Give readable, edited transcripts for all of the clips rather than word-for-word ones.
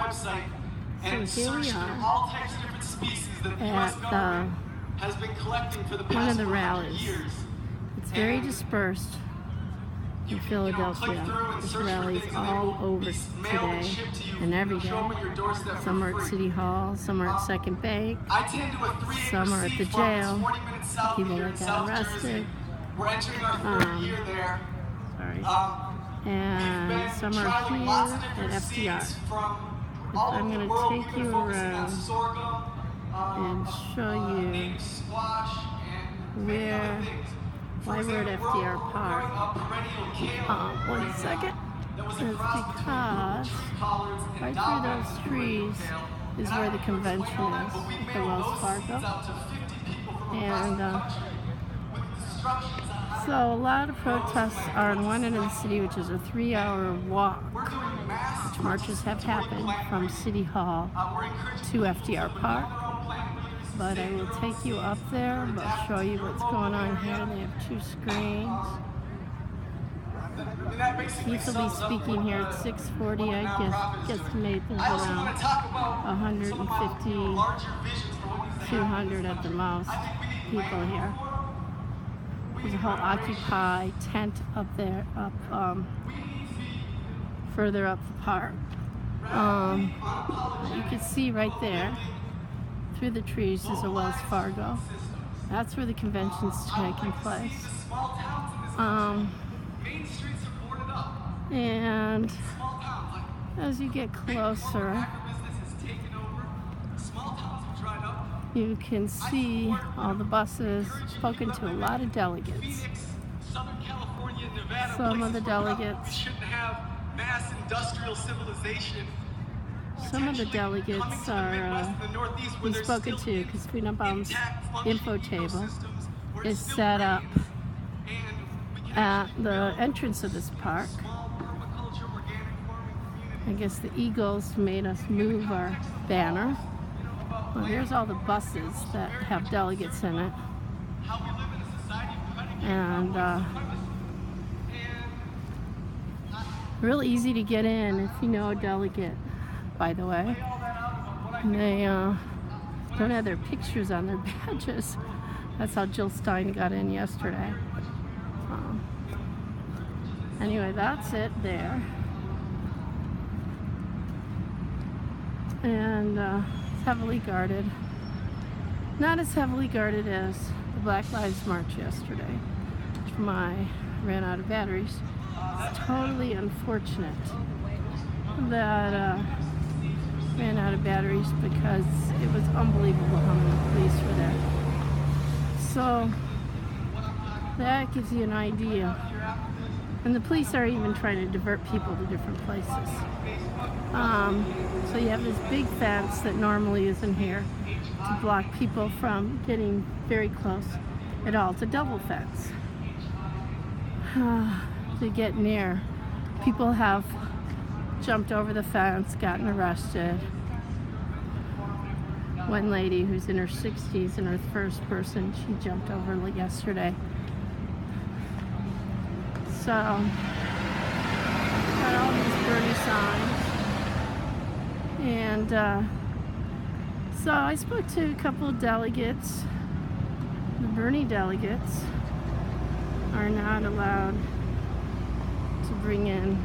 website, and So here we search through are all types of different species that the U.S. at government has been collecting for the one of past the 100 rallies. years. It's very And dispersed in click Philadelphia. through and There's search for rallies things, and they all will over be mailed and today shipped to you, and every show up day. at your doorstep Some are for at free. City Hall, some are at Second Bank, I tend to a 3-acre some are at the seed farm that's jail. 40 minutes south People here that in got South arrested. Jersey. We're entering our third year there. Sorry. We've And been some are trialing lots of here different at FDR. seeds from all I'm over going the to world. take We've been you focusing on around sorghum, and show you native squash, and many other things. why we're at FDR Park. One second. It's because right through those trees is where the convention is at the Wells Fargo. And so a lot of protests are on one end of the city, which is a 3-hour walk, which marches have happened from City Hall to FDR Park. But I will take you up there, but I'll show you what's going on here. They have 2 screens. Keith will be speaking here at 6:40. I guesstimate there's around 150, 200 at the most people here. There's a whole Occupy tent up there, further up the park. You can see right there, through the trees, is a Wells Fargo. That's where the convention's taking place. And as you get closer, you can see all the buses. Spoken to a lot of delegates. Some of the delegates. Some of the delegates are we've spoken to, because Friedenbaum's info table is set up at the entrance of this park. I guess the Eagles made us move our banner. Well, here's all the buses that have delegates in it. And real easy to get in if you know a delegate, by the way. And they don't have their pictures on their badges. That's how Jill Stein got in yesterday. Anyway, that's it there. And it's heavily guarded. Not as heavily guarded as the Black Lives March yesterday, which ran out of batteries. It's totally unfortunate that ran out of batteries, because it was unbelievable how many police were there. So that gives you an idea. And the police are even trying to divert people to different places. So you have this big fence that normally isn't here to block people from getting very close at all. It's a double fence to get near. People have jumped over the fence, gotten arrested. One lady who's in her 60s and her first person, she jumped over yesterday. So, got all these Bernie signs. And so I spoke to a couple of delegates. The Bernie delegates are not allowed to bring in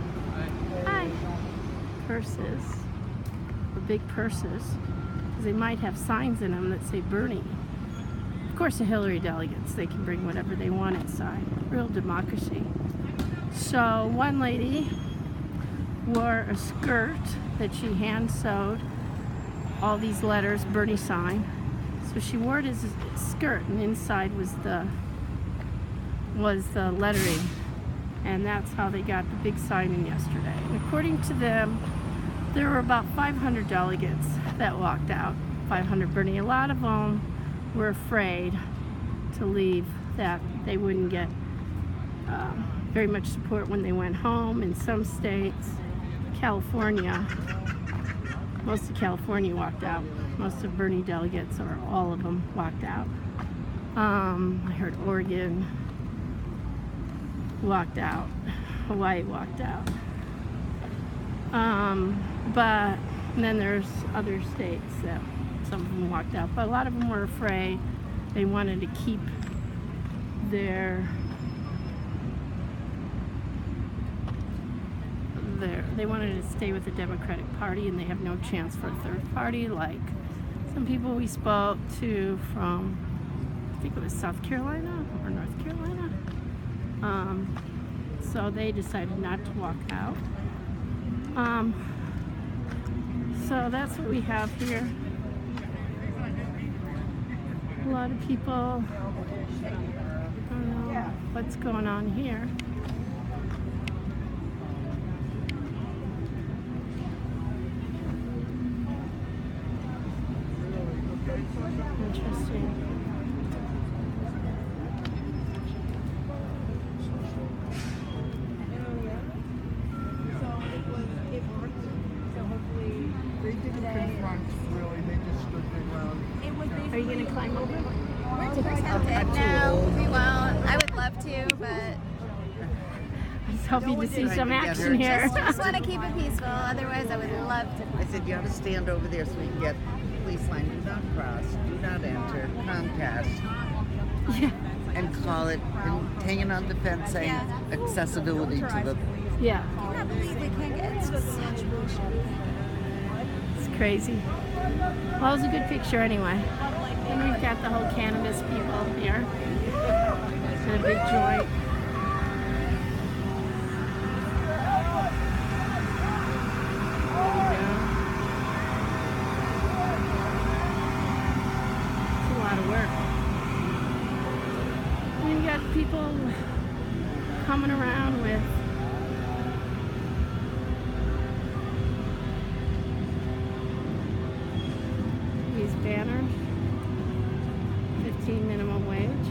purses, or big purses, because they might have signs in them that say Bernie. Of course, the Hillary delegates, they can bring whatever they want inside. Real democracy. So one lady wore a skirt that she hand sewed all these letters, Bernie sign. So she wore it as a skirt, and inside was the lettering, and that's how they got the big sign in yesterday. And according to them, there were about 500 delegates that walked out. 500 Bernie. A lot of them were afraid to leave, that they wouldn't get very much support when they went home. In some states, California, most of California walked out. Most of Bernie delegates, or all of them, walked out. I heard Oregon walked out. Hawaii walked out. But And then there's other states that some of them walked out, but a lot of them were afraid. They wanted to keep they wanted to stay with the Democratic Party, and they have no chance for a third party, like some people we spoke to from, I think it was South Carolina or North Carolina. So they decided not to walk out. So that's what we have here. A lot of people, I don't know what's going on here. Interesting. They didn't confront, really. They just stood their ground. Are you going to climb over? We're too tempted. No, we won't. I would love to, but I was hoping to see some action here. just want to keep it peaceful. Otherwise, I would love to. I said, you ought to stand over there so we can get police line. Do not cross. Do not enter. Comcast. Yeah. And call it, and hanging on the fence saying accessibility to the... Yeah. I cannot believe we can't get it's such bullshit. It's crazy. Well, it was a good picture anyway. And we've got the whole cannabis people here. And a big joint. There we go. It's a lot of work. And you got people coming around with these banners, 15 minimum wage,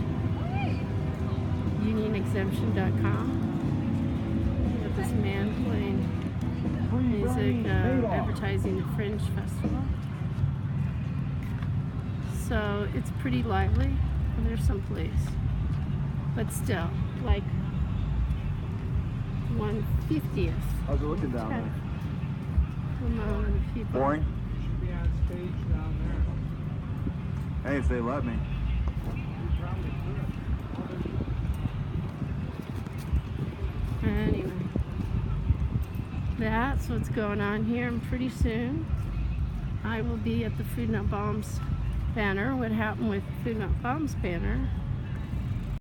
unionexemption.com. We have this man playing music, advertising the Fringe Festival. So it's pretty lively, and there's some police. But still, like 1/50th How's it looking down there? amount of people. Boring? Should be on stage down there. Hey, if they let me. Anyway, that's what's going on here, and pretty soon I will be at the Food Not Bombs banner. What happened with Food Not Bombs banner